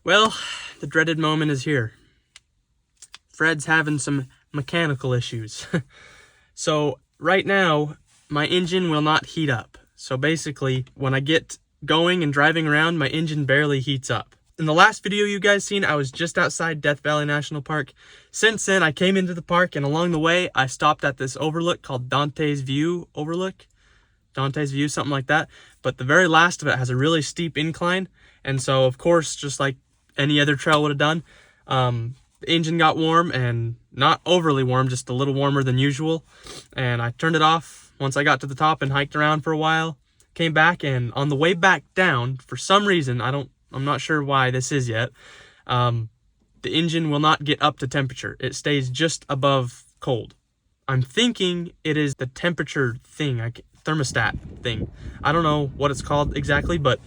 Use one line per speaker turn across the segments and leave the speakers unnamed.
Well, the dreaded moment is here. Fred's having some mechanical issues. So right now, my engine will not heat up. So basically, when I get going and driving around, my engine barely heats up. In the last video you guys seen, I was just outside Death Valley National Park. Since then, I came into the park, and along the way, I stopped at this overlook called Dante's View Overlook. Dante's View, something like that. But the very last of it has a really steep incline. And so, of course, just like any other trail would have done, the engine got warm, and not overly warm, just a little warmer than usual. And I turned it off once I got to the top and hiked around for a while. Came back, and on the way back down, for some reason, I'm not sure why this is yet, the engine will not get up to temperature. It stays just above cold. I'm thinking it is the temperature thing, thermostat thing. I don't know what it's called exactly, but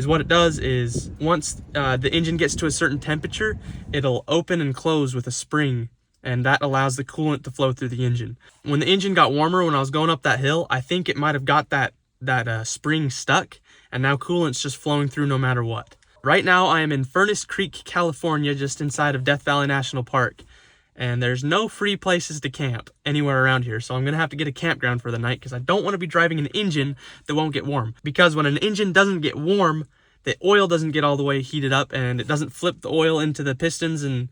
what it does is once the engine gets to a certain temperature, it'll open and close with a spring, and that allows the coolant to flow through the engine. When the engine got warmer, when I was going up that hill, I think it might have got that spring stuck, and now coolant's just flowing through no matter what. Right now, I am in Furnace Creek, California, just inside of Death Valley National Park. And there's no free places to camp anywhere around here. So I'm going to have to get a campground for the night because I don't want to be driving an engine that won't get warm. Because when an engine doesn't get warm, the oil doesn't get all the way heated up and it doesn't flip the oil into the pistons and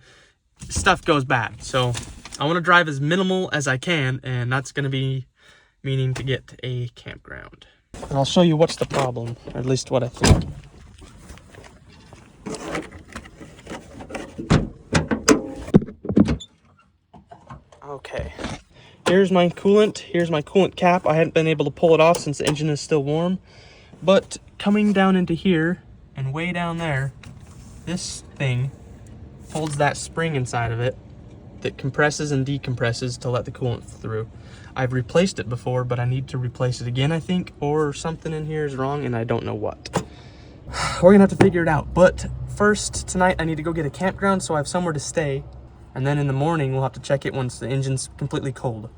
stuff goes bad. So I want to drive as minimal as I can, and that's going to be meaning to get a campground. And I'll show you what's the problem, or at least what I think. Okay, here's my coolant. Here's my coolant cap. I hadn't been able to pull it off since the engine is still warm. But coming down into here and way down there, this thing holds that spring inside of it that compresses and decompresses to let the coolant through. I've replaced it before, but I need to replace it again, I think, or something in here is wrong and I don't know what. We're gonna have to figure it out. But first, tonight I need to go get a campground so I have somewhere to stay. And then in the morning, we'll have to check it once the engine's completely cold.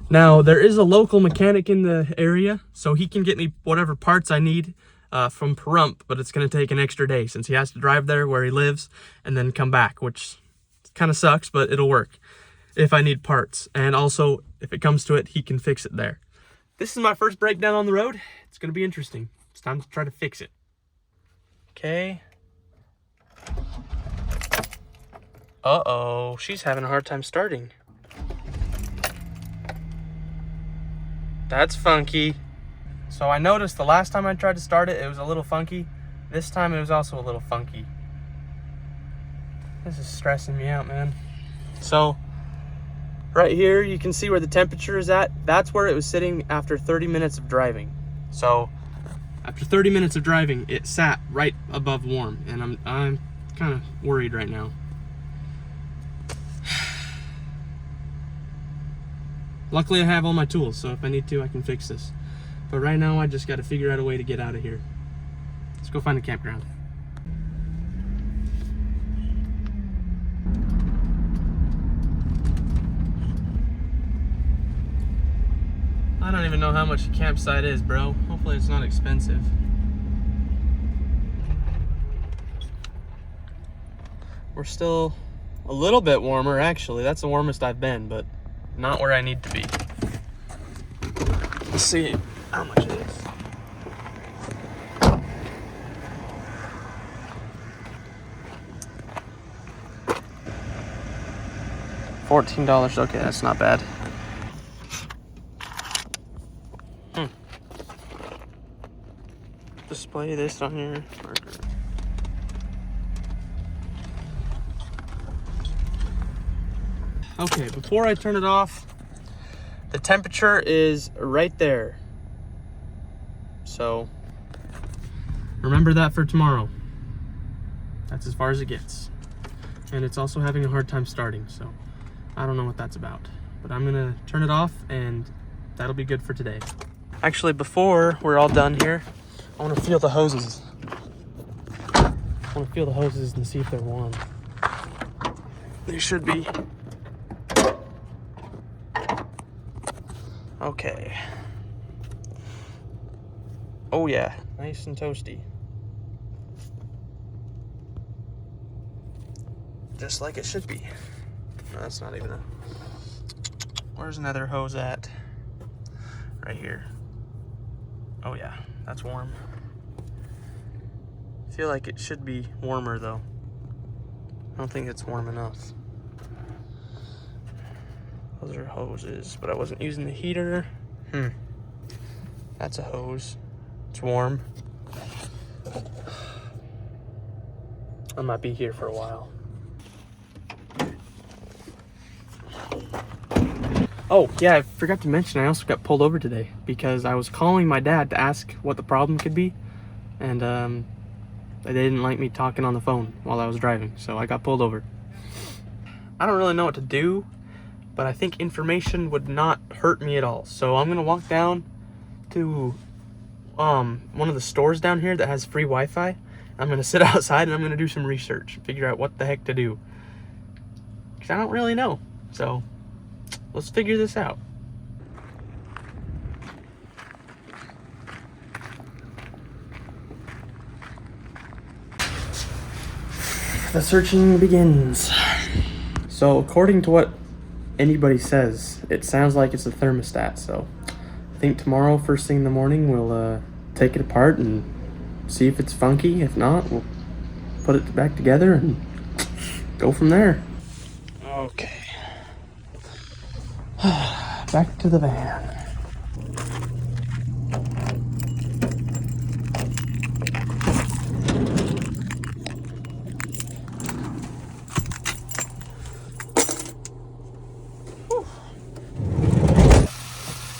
Now, there is a local mechanic in the area, so he can get me whatever parts I need from Pahrump, but it's going to take an extra day since he has to drive there where he lives and then come back, which kind of sucks, but it'll work if I need parts. And also, if it comes to it, he can fix it there. This is my first breakdown on the road. It's going to be interesting. It's time to try to fix it. Okay. Uh-oh, she's having a hard time starting. That's funky. So I noticed the last time I tried to start it, it was a little funky. This time it was also a little funky. This is stressing me out, man. So right here, you can see where the temperature is at. That's where it was sitting after 30 minutes of driving. So after 30 minutes of driving, it sat right above warm, and I'm kind of worried right now. Luckily, I have all my tools, so if I need to, I can fix this. But right now, I just got to figure out a way to get out of here. Let's go find a campground. I don't even know how much a campsite is, bro. Hopefully it's not expensive. We're still a little bit warmer, actually. That's the warmest I've been, but not where I need to be. Let's see how much it is. $14. Okay, that's not bad. Display this on here. Okay, before I turn it off, the temperature is right there. So remember that for tomorrow. That's as far as it gets. And it's also having a hard time starting, so I don't know what that's about. But I'm gonna turn it off and that'll be good for today. Actually, before we're all done here, I want to feel the hoses. I want to feel the hoses and see if they're warm. They should be. Okay. Oh yeah, nice and toasty. Just like it should be. No, that's not even a... Where's another hose at? Right here. Oh yeah, that's warm. I feel like it should be warmer though. I don't think it's warm enough. Those are hoses, but I wasn't using the heater. That's a hose. It's warm. I might be here for a while. Oh, yeah, I forgot to mention, I also got pulled over today because I was calling my dad to ask what the problem could be, and they didn't like me talking on the phone while I was driving, so I got pulled over. I don't really know what to do, but I think information would not hurt me at all. So I'm gonna walk down to one of the stores down here that has free Wi-Fi. I'm gonna sit outside and I'm gonna do some research, figure out what the heck to do. Because I don't really know, so let's figure this out. The searching begins. So according to what anybody says, it sounds like it's a thermostat. So I think tomorrow, first thing in the morning, we'll take it apart and see if it's funky. If not, we'll put it back together and go from there. Okay. Back to the van.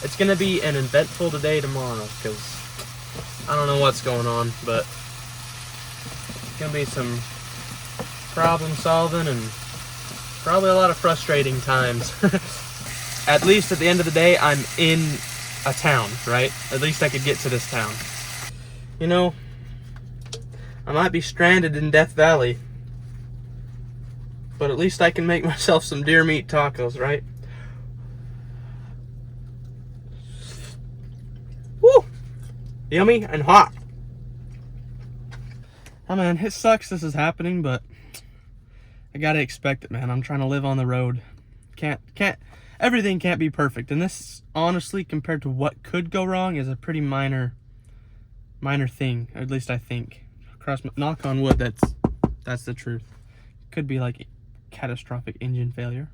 It's gonna be an eventful day tomorrow because I don't know what's going on, but it's gonna be some problem solving and probably a lot of frustrating times. At least at the end of the day, I'm in a town, right? At least I could get to this town. You know, I might be stranded in Death Valley, but at least I can make myself some deer meat tacos, right? Woo! Yummy and hot. Oh man, it sucks this is happening, but I gotta expect it, man. I'm trying to live on the road. Everything can't be perfect, and this, honestly, compared to what could go wrong, is a pretty minor thing. At least I think. Knock on wood, that's the truth. Could be like catastrophic engine failure.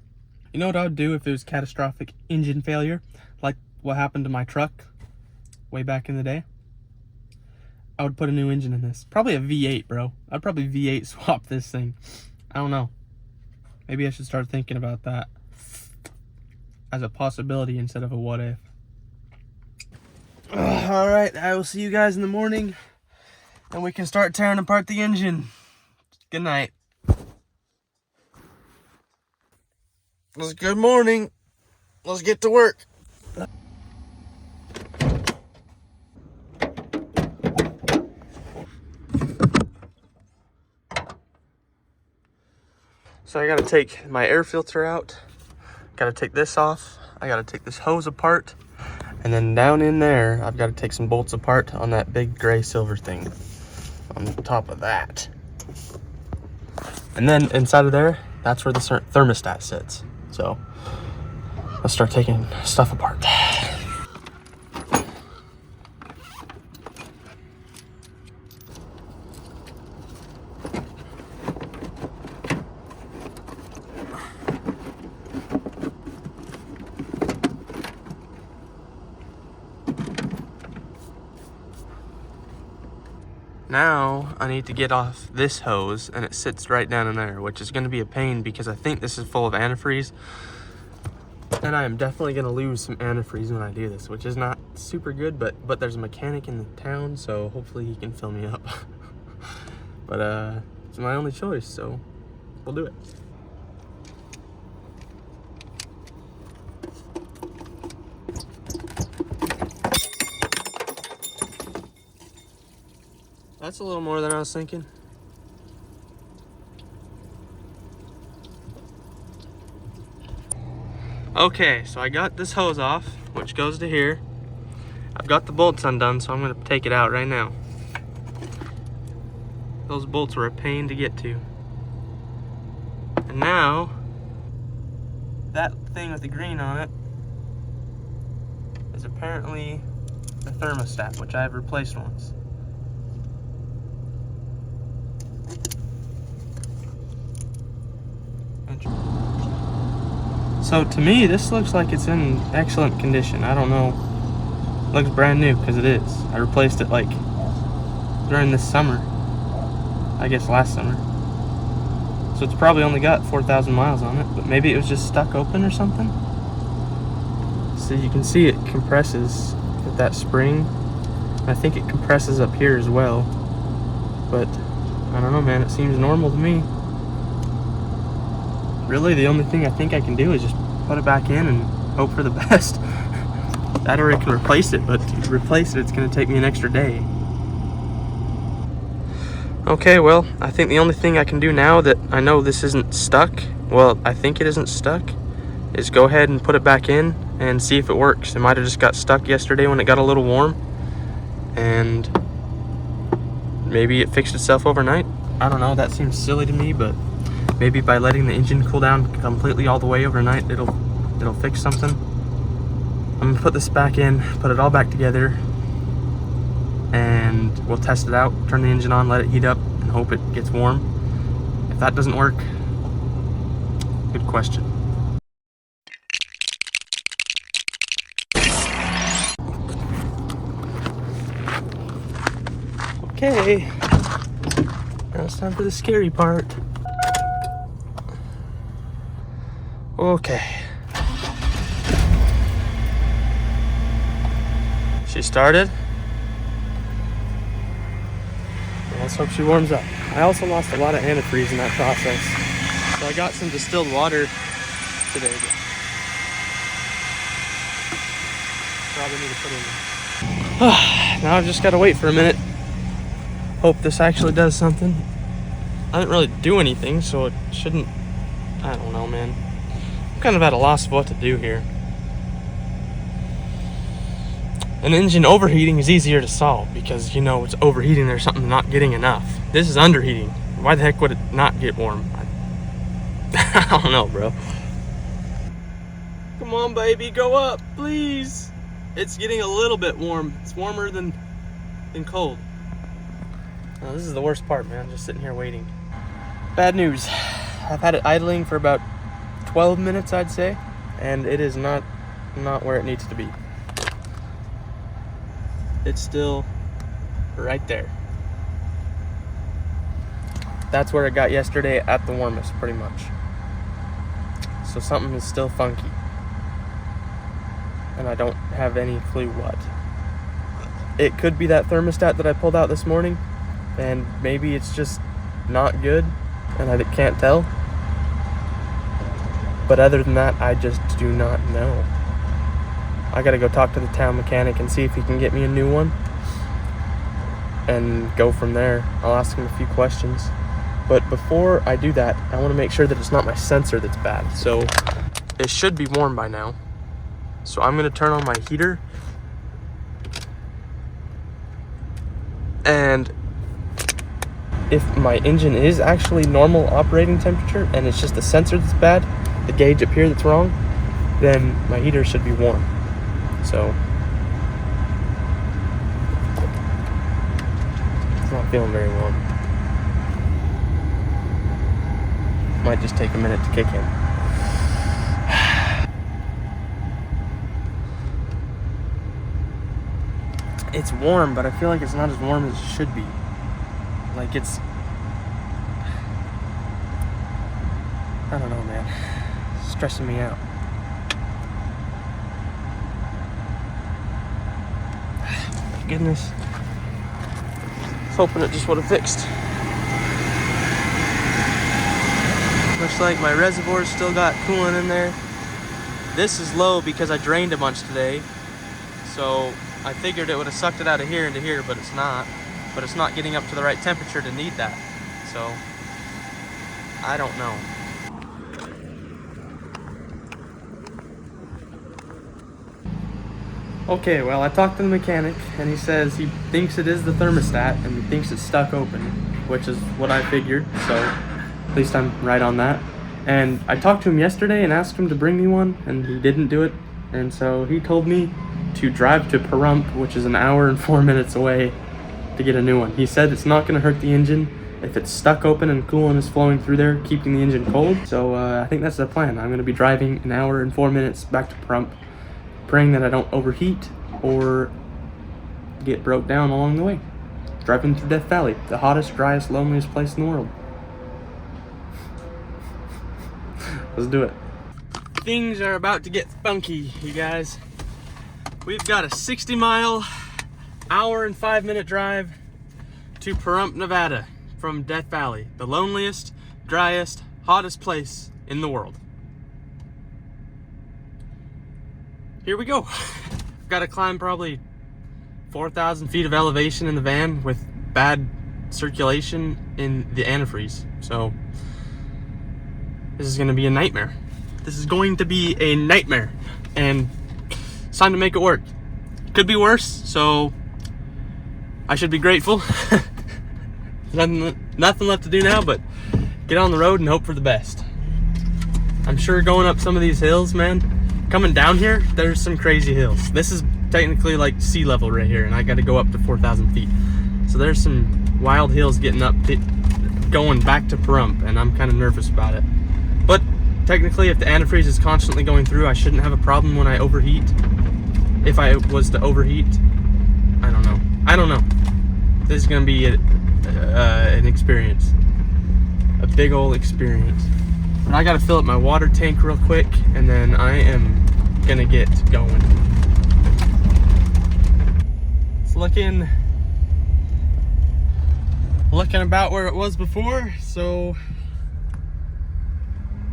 You know what I would do if it was catastrophic engine failure, like what happened to my truck way back in the day? I would put a new engine in this. Probably a V8, bro. I'd probably V8 swap this thing. I don't know. Maybe I should start thinking about that as a possibility instead of a what if. All right, I will see you guys in the morning and we can start tearing apart the engine. Good night. Good morning. Let's get to work. So I gotta take my air filter out. Gotta take this off. I gotta take this hose apart. And then down in there, I've gotta take some bolts apart on that big gray silver thing on top of that. And then inside of there, that's where the thermostat sits. So let's start taking stuff apart. Now I need to get off this hose, and it sits right down in there, which is going to be a pain because I think this is full of antifreeze, and I am definitely going to lose some antifreeze when I do this, which is not super good, but there's a mechanic in the town, so hopefully he can fill me up. But it's my only choice, so we'll do it. That's a little more than I was thinking. Okay, so I got this hose off, which goes to here. I've got the bolts undone, so I'm gonna take it out right now. Those bolts were a pain to get to. And now, that thing with the green on it is apparently the thermostat, which I've replaced once. So to me, this looks like it's in excellent condition. I don't know. It looks brand new, because it is. I replaced it like during this summer. I guess last summer. So it's probably only got 4,000 miles on it, but maybe it was just stuck open or something. So you can see it compresses with that spring. I think it compresses up here as well. But I don't know, man, it seems normal to me. Really, the only thing I think I can do is just put it back in and hope for the best. That or I can replace it, but to replace it, it's gonna take me an extra day. Okay, well, I think the only thing I can do now that I know this isn't stuck, well, I think it isn't stuck, is go ahead and put it back in and see if it works. It might have just got stuck yesterday when it got a little warm, and maybe it fixed itself overnight. I don't know, that seems silly to me, but maybe by letting the engine cool down completely all the way overnight, it'll fix something. I'm gonna put this back in, put it all back together, and we'll test it out, turn the engine on, let it heat up, and hope it gets warm. If that doesn't work, good question. Okay, now it's time for the scary part. Okay. She started. Let's hope she warms up. I also lost a lot of antifreeze in that process. So I got some distilled water today. Probably need to put in. Now I've just got to wait for a minute. Hope this actually does something. I didn't really do anything, so it shouldn't. I don't know, man. I'm kind of at a loss of what to do here. An engine overheating is easier to solve because, you know, it's overheating, there's something not getting enough. This is underheating. Why the heck would it not get warm? I don't know, bro. Come on, baby, go up, please. It's getting a little bit warm. It's warmer than cold. Now, this is the worst part, man, just sitting here waiting. Bad news. I've had it idling for about 12 minutes, I'd say, and it is not where it needs to be. It's still right there. That's where it got yesterday at the warmest, pretty much. So something is still funky. And I don't have any clue what. It could be that thermostat that I pulled out this morning, and maybe it's just not good, and I can't tell. But other than that, I just do not know. I gotta go talk to the town mechanic and see if he can get me a new one and go from there. I'll ask him a few questions. But before I do that, I want to make sure that it's not my sensor that's bad. So it should be warm by now. So I'm gonna turn on my heater, and if my engine is actually normal operating temperature and it's just the sensor that's bad, the gauge up here that's wrong, then my heater should be warm. So it's not feeling very warm. Might just take a minute to kick in. It's warm, but I feel like it's not as warm as it should be. Like it's, I don't know, man. It's stressing me out. Goodness. I was hoping it just would have fixed. Looks like my reservoir's still got coolant in there. This is low because I drained a bunch today. So I figured it would have sucked it out of here into here, but it's not. But it's not getting up to the right temperature to need that. So I don't know. Okay, well, I talked to the mechanic, and he says he thinks it is the thermostat, and he thinks it's stuck open, which is what I figured, so at least I'm right on that. And I talked to him yesterday and asked him to bring me one, and he didn't do it, and so he told me to drive to Pahrump, which is an hour and 4 minutes away, to get a new one. He said it's not going to hurt the engine if it's stuck open and coolant is flowing through there, keeping the engine cold. So I think that's the plan. I'm going to be driving an hour and 4 minutes back to Pahrump, praying that I don't overheat or get broke down along the way. Driving through Death Valley, the hottest, driest, loneliest place in the world. Let's do it. Things are about to get funky, you guys. We've got a 60-mile, hour and 5-minute drive to Pahrump, Nevada from Death Valley, the loneliest, driest, hottest place in the world. Here we go. I've got to climb probably 4,000 feet of elevation in the van with bad circulation in the antifreeze. So this is going to be a nightmare. This is going to be a nightmare, and it's time to make it work. Could be worse, so I should be grateful. Nothing left to do now but get on the road and hope for the best. I'm sure going up some of these hills, man, coming down here, there's some crazy hills. This is technically like sea level right here, and I got to go up to 4,000 feet. So there's some wild hills getting up, going back to Pahrump, and I'm kind of nervous about it. But technically, if the antifreeze is constantly going through, I shouldn't have a problem when I overheat. If I was to overheat, I don't know. This is gonna be an experience, a big old experience. But I gotta fill up my water tank real quick, and then I am gonna get going. It's looking about where it was before, so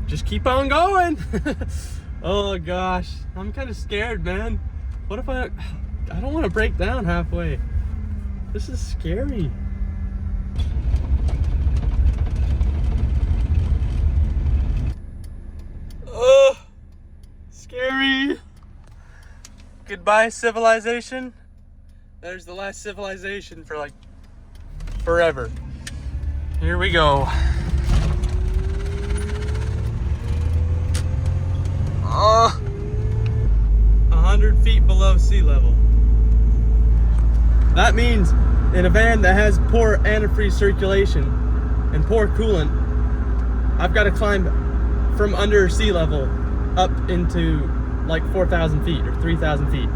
just keep on going. Oh gosh, I'm kind of scared, man. What if I don't want to break down halfway. This is scary. Oh, scary. Goodbye, civilization. There's the last civilization for like forever. Here we go. 100 feet below sea level. That means in a van that has poor antifreeze circulation and poor coolant, I've got to climb from under sea level up into like 4,000 feet or 3,000 feet.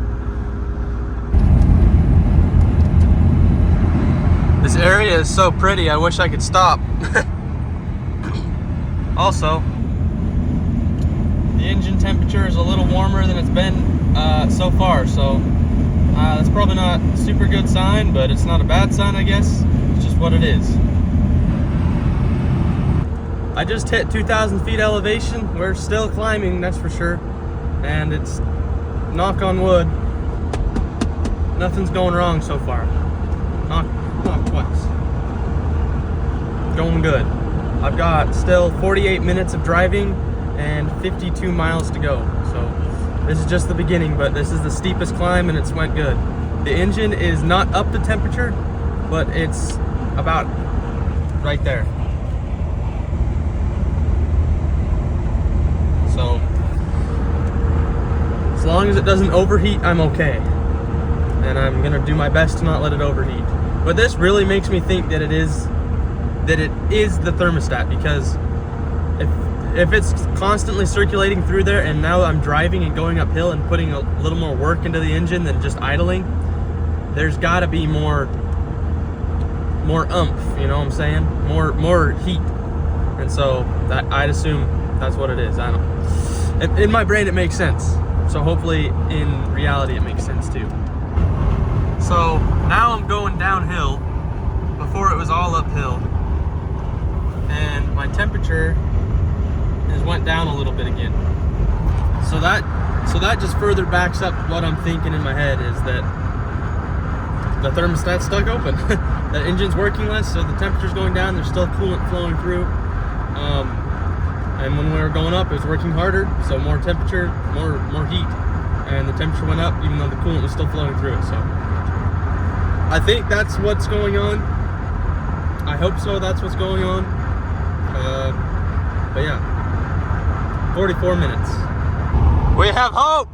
This area is so pretty, I wish I could stop. Also, the engine temperature is a little warmer than it's been so far, so that's probably not a super good sign, but it's not a bad sign, I guess. It's just what it is. I just hit 2,000 feet elevation. We're still climbing, that's for sure. And it's, knock on wood, nothing's going wrong so far. Knock twice. Going good. I've got still 48 minutes of driving and 52 miles to go. So this is just the beginning, but this is the steepest climb and it's went good. The engine is not up to temperature, but it's about right there. So as long as it doesn't overheat, I'm okay. And I'm gonna do my best to not let it overheat. But this really makes me think that it is the thermostat, because if it's constantly circulating through there, and now I'm driving and going uphill and putting a little more work into the engine than just idling, there's got to be more oomph, you know what I'm saying? More heat. And so that, I'd assume that's what it is. I don't. In my brain, it makes sense. So hopefully, in reality, it makes sense too. So now I'm going downhill. Before it was all uphill, and my temperature has went down a little bit again. So that just further backs up what I'm thinking in my head, is that the thermostat's stuck open. The engine's working less, so the temperature's going down. There's still coolant flowing through. And when we were going up, it was working harder, so more temperature, more heat. and the temperature went up even though the coolant was still flowing through it. So I think that's what's going on. I hope so, that's what's going on. But yeah, 44 minutes. We have hope.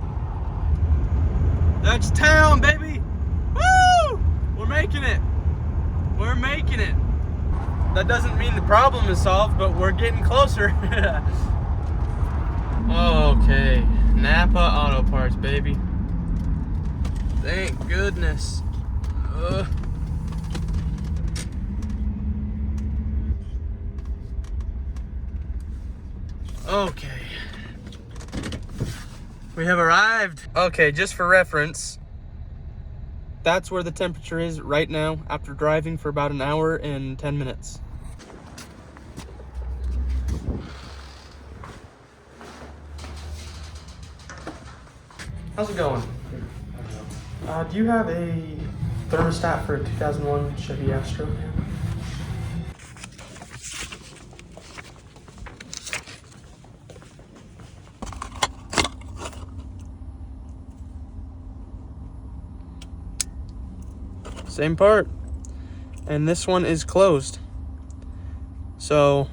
That's town, baby. Woo! We're making it. We're making it. That doesn't mean the problem is solved, but we're getting closer. Okay, NAPA Auto Parts, baby. Thank goodness. Okay. We have arrived. Okay, just for reference, that's where the temperature is right now after driving for about an hour and 10 minutes. How's it going? Do you have a thermostat for a 2001 Chevy Astro? Same part, and this one is closed. So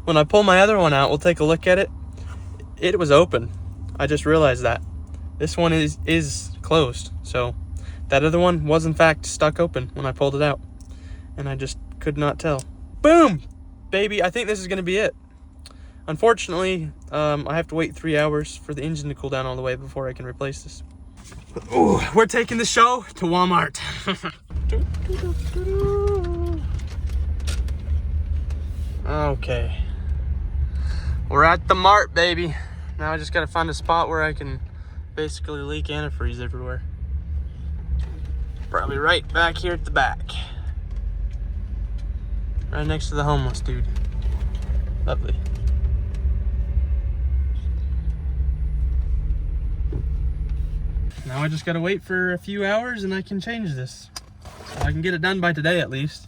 when I pull my other one out, we'll take a look at it. It was open. I just realized that. This one is closed. So that other one was in fact stuck open when I pulled it out, and I just could not tell. Boom, baby. I think this is gonna be it. Unfortunately, I have to wait 3 hours for the engine to cool down all the way before I can replace this. Ooh, we're taking the show to Walmart. Okay. We're at the mart, baby. Now I just gotta find a spot where I can basically leak antifreeze everywhere. Probably right back here at the back. Right next to the homeless dude. Lovely. Now I just gotta wait for a few hours and I can change this. So I can get it done by today at least.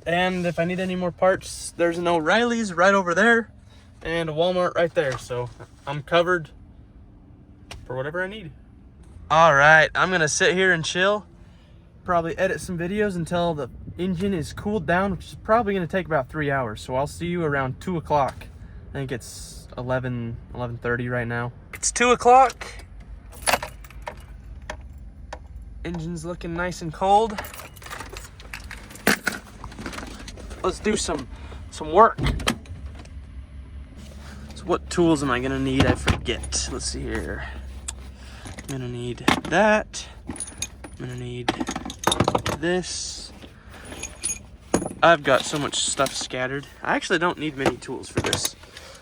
And if I need any more parts, there's an O'Reilly's right over there and a Walmart right there. So I'm covered for whatever I need. All right, I'm gonna sit here and chill. Probably edit some videos until the engine is cooled down, which is probably gonna take about 3 hours. So I'll see you around 2 o'clock. I think it's 11:30 right now. It's 2 o'clock. Engine's looking nice and cold. Let's do some work. So what tools am I gonna need? I forget. Let's see here. I'm gonna need that. I'm gonna need this. I've got so much stuff scattered. I actually don't need many tools for this,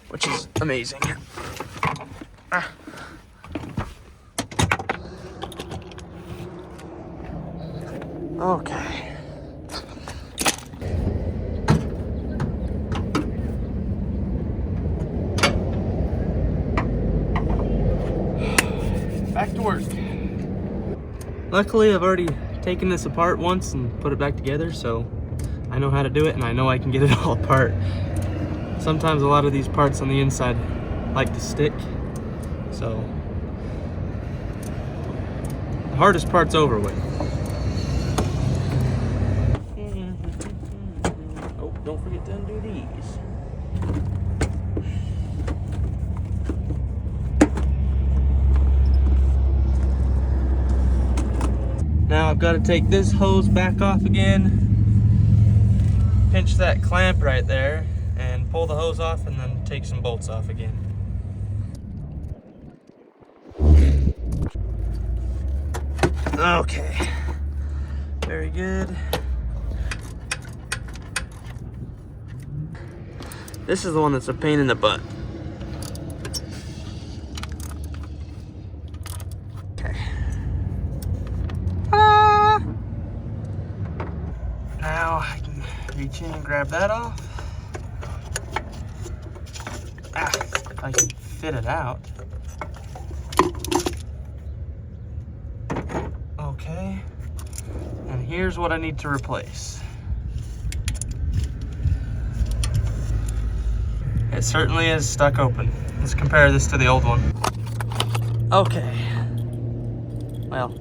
which is amazing. Ah. Okay. Back to work. Luckily, I've already taken this apart once and put it back together, so I know how to do it and I know I can get it all apart. Sometimes a lot of these parts on the inside like to stick, so the hardest part's over with. Oh, don't forget to undo these. Now I've got to take this hose back off again, pinch that clamp right there, and pull the hose off, and then take some bolts off again. Okay, very good. This is the one that's a pain in the butt. Okay. Now I can reach in and grab that off. If I can fit it out. Okay. And here's what I need to replace. It certainly is stuck open. Let's compare this to the old one. Okay. Well,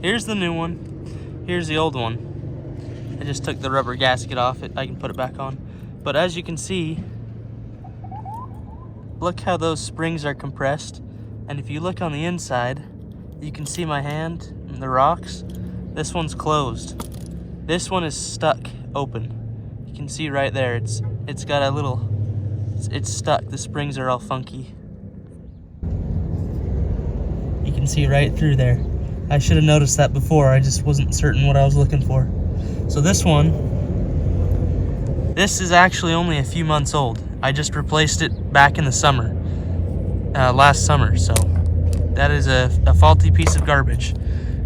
here's the new one. Here's the old one. I just took the rubber gasket off it. I can put it back on. But as you can see, look how those springs are compressed. And if you look on the inside, you can see my hand and the rocks. This one's closed. This one is stuck open. You can see right there, it's got a little, it's stuck. The springs are all funky. You can see right through there. I should have noticed that before. I just wasn't certain what I was looking for. So this one, this is actually only a few months old. I just replaced it back in the summer, last summer. So that is a faulty piece of garbage.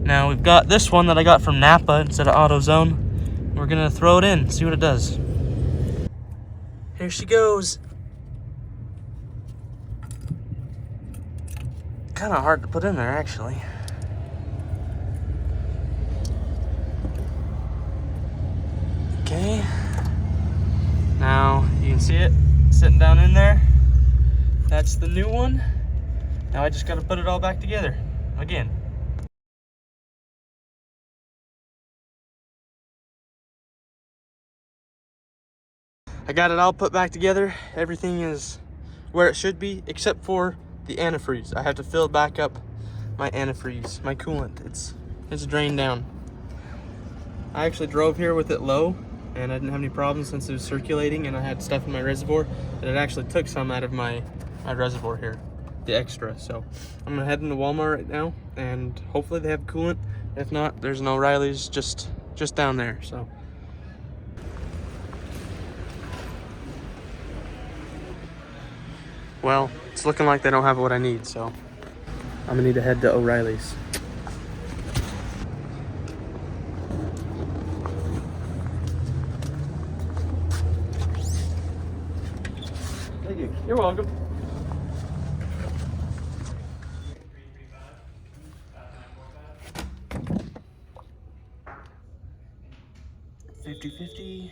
Now we've got this one that I got from NAPA instead of AutoZone. We're gonna throw it in, see what it does. Here she goes. Kind of hard to put in there, actually. Okay. Now you can see it sitting down in there. That's the new one. Now I just got to put it all back together again. I got it all put back together. Everything is where it should be, except for the antifreeze. I have to fill back up my antifreeze, my coolant. It's drained down. I actually drove here with it low, and I didn't have any problems since it was circulating and I had stuff in my reservoir, and it actually took some out of my reservoir here, the extra. So I'm gonna head into Walmart right now, and hopefully they have coolant. If not, there's an O'Reilly's just down there. So well, it's looking like they don't have what I need, so I'm gonna need to head to O'Reilly's. Thank you. You're welcome. $50.50.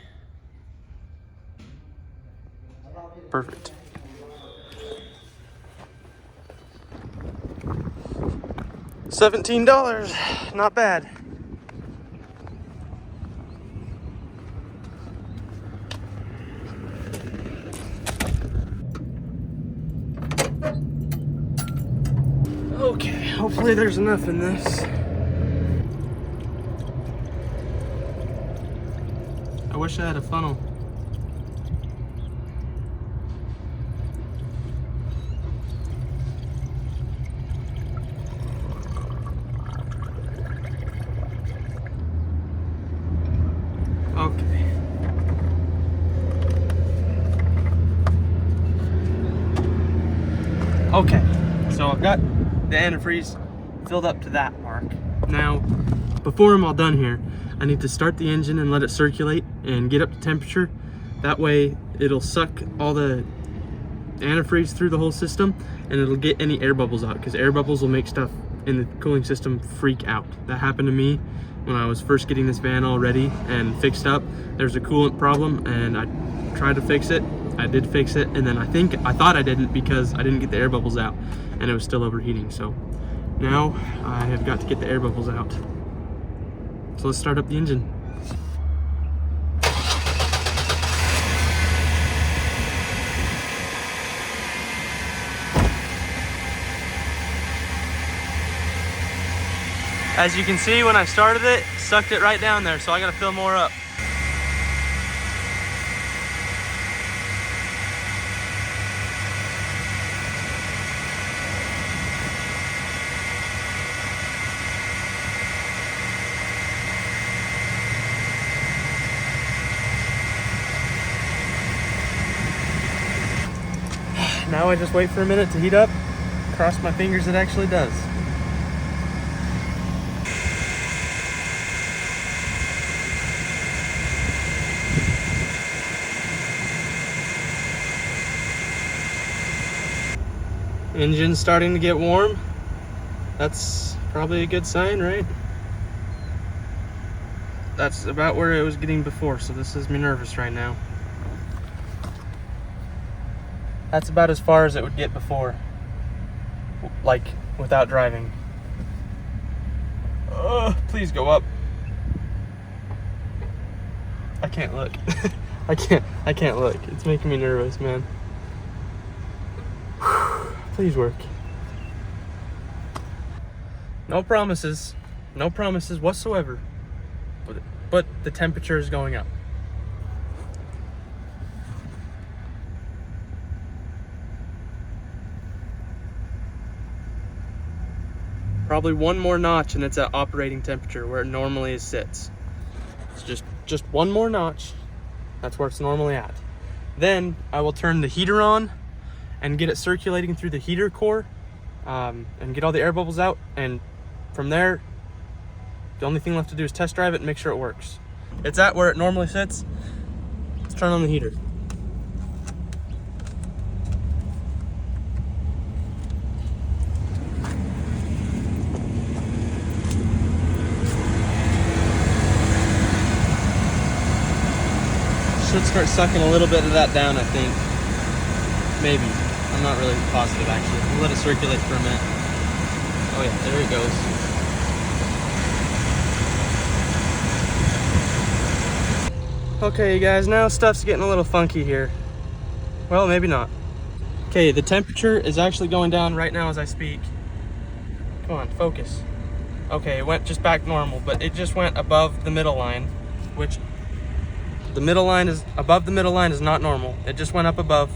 Perfect. $17, not bad. Okay, hopefully there's enough in this. I wish I had a funnel. Okay. Okay, so I've got the antifreeze filled up to that mark. Now, before I'm all done here, I need to start the engine and let it circulate and get up to temperature. That way it'll suck all the antifreeze through the whole system, and it'll get any air bubbles out, because air bubbles will make stuff in the cooling system freak out. That happened to me when I was first getting this van all ready and fixed up. There's a coolant problem, and I tried to fix it. I did fix it, and then I thought I didn't, because I didn't get the air bubbles out and it was still overheating. So now I have got to get the air bubbles out. So let's start up the engine. As you can see, when I started it, sucked it right down there, so I gotta fill more up. Now I just wait for a minute to heat up. Cross my fingers it actually does. Engine's starting to get warm. That's probably a good sign, right? That's about where it was getting before, so this is me nervous right now. That's about as far as it would get before. Like without driving. Please go up. I can't look. I can't look. It's making me nervous, man. Please work. No promises. No promises whatsoever. But the temperature is going up. Probably one more notch and it's at operating temperature where it normally sits. It's just one more notch. That's where it's normally at. Then I will turn the heater on and get it circulating through the heater core, and get all the air bubbles out. And from there, the only thing left to do is test drive it and make sure it works. It's at where it normally sits. Let's turn on the heater. Should start sucking a little bit of that down, I think. Maybe. I'm not really positive, actually. We'll let it circulate for a minute. Oh yeah, there it goes. Okay, you guys, now stuff's getting a little funky here. Well, maybe not. Okay, the temperature is actually going down right now as I speak. Come on, focus. Okay, it went just back normal, but it just went above the middle line, which the middle line is above the middle line is not normal. It just went up above.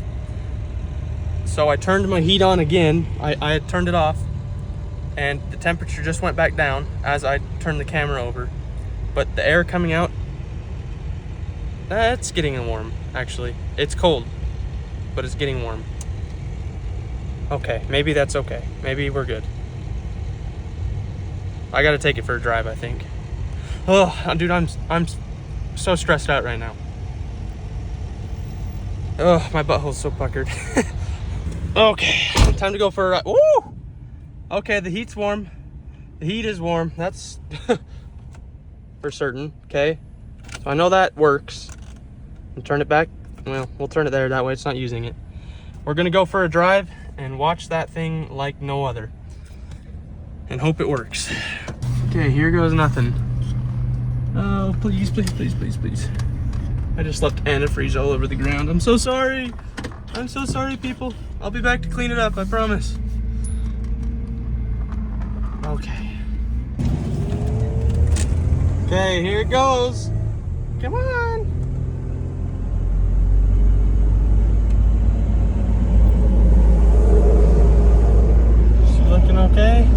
So I turned my heat on again. I had turned it off, and the temperature just went back down as I turned the camera over. But the air coming out, it's getting warm, actually. It's cold, but it's getting warm. Okay, maybe that's okay. Maybe we're good. I gotta take it for a drive, I think. Oh, dude, I'm so stressed out right now. Oh, my butthole's so puckered. Okay, time to go for a ride. Woo! Okay, the heat's warm. The heat is warm. That's for certain, okay? So I know that works. And turn it back. Well, we'll turn it there. That way it's not using it. We're gonna go for a drive and watch that thing like no other. And hope it works. Okay, here goes nothing. Oh, please, please, please, please, please. I just left antifreeze all over the ground. I'm so sorry. I'm so sorry, people. I'll be back to clean it up, I promise. Okay. Okay, here it goes. Come on. She's looking okay.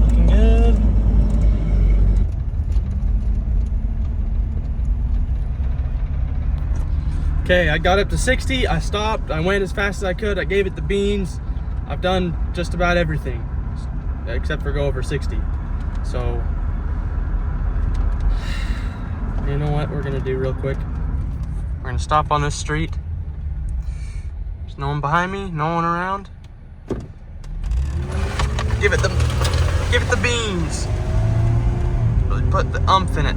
Looking good. Okay, I got up to 60, I stopped, I went as fast as I could, I gave it the beans. I've done just about everything, except for go over 60. So, you know what we're gonna do real quick? We're gonna stop on this street. There's no one behind me, no one around. Give it the beans. Really put the umph in it.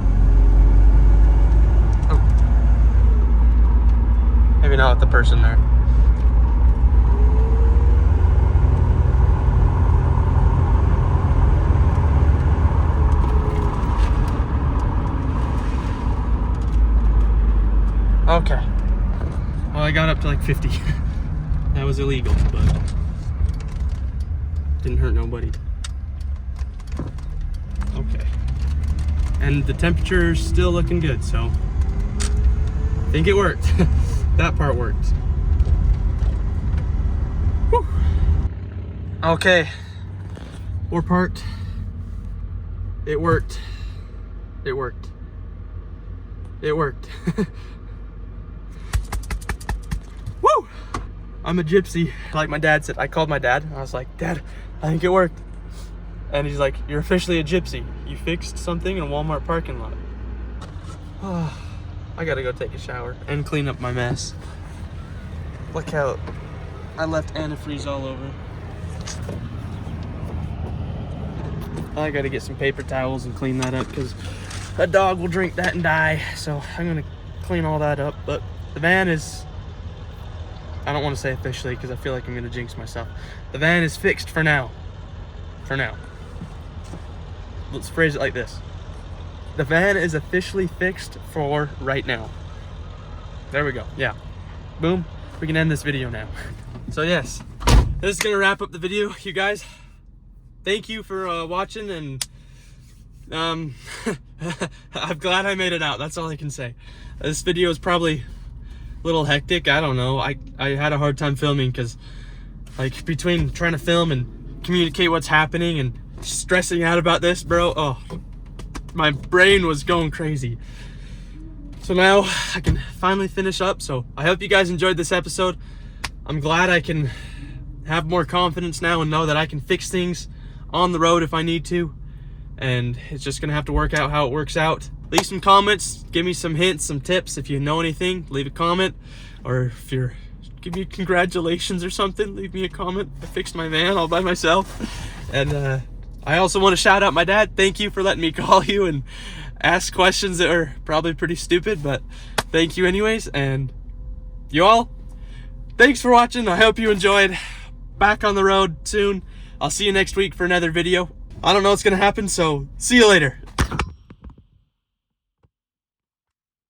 Maybe not with the person there. Okay. Well, I got up to like 50. That was illegal, but didn't hurt nobody. Okay. And the temperature's still looking good, so I think it worked. That part worked. Whew. Okay, we're parked. It worked. It worked. It worked. Woo! I'm a gypsy, like my dad said. I called my dad. I was like, Dad, I think it worked. And he's like, you're officially a gypsy. You fixed something in a Walmart parking lot. Oh. I gotta go take a shower and clean up my mess. Look how I left antifreeze all over. I gotta get some paper towels and clean that up because a dog will drink that and die. So I'm gonna clean all that up. But the van is I don't want to say officially because I feel like I'm going to jinx myself. The van is fixed for now. For now. Let's phrase it like this. The van is officially fixed for right now. There we go. Yeah. Boom. We can end this video now. So yes, this is going to wrap up the video, you guys. Thank you for watching, and I'm glad I made it out. That's all I can say. This video is probably a little hectic. I don't know. I had a hard time filming because, like, between trying to film and communicate what's happening and stressing out about this, bro, oh, my brain was going crazy. So now I can finally finish up. So I hope you guys enjoyed this episode. I'm glad I can have more confidence now and know that I can fix things on the road if I need to. And it's just gonna have to work out how it works out. Leave some comments, give me some hints, some tips. If you know anything, leave a comment. Or if you're, give me congratulations or something, leave me a comment. I fixed my van all by myself. And I also want to shout out my dad. Thank you for letting me call you and ask questions that are probably pretty stupid, but thank you anyways. And you all, thanks for watching. I hope you enjoyed. Back on the road soon. I'll see you next week for another video. I don't know what's gonna happen, so see you later.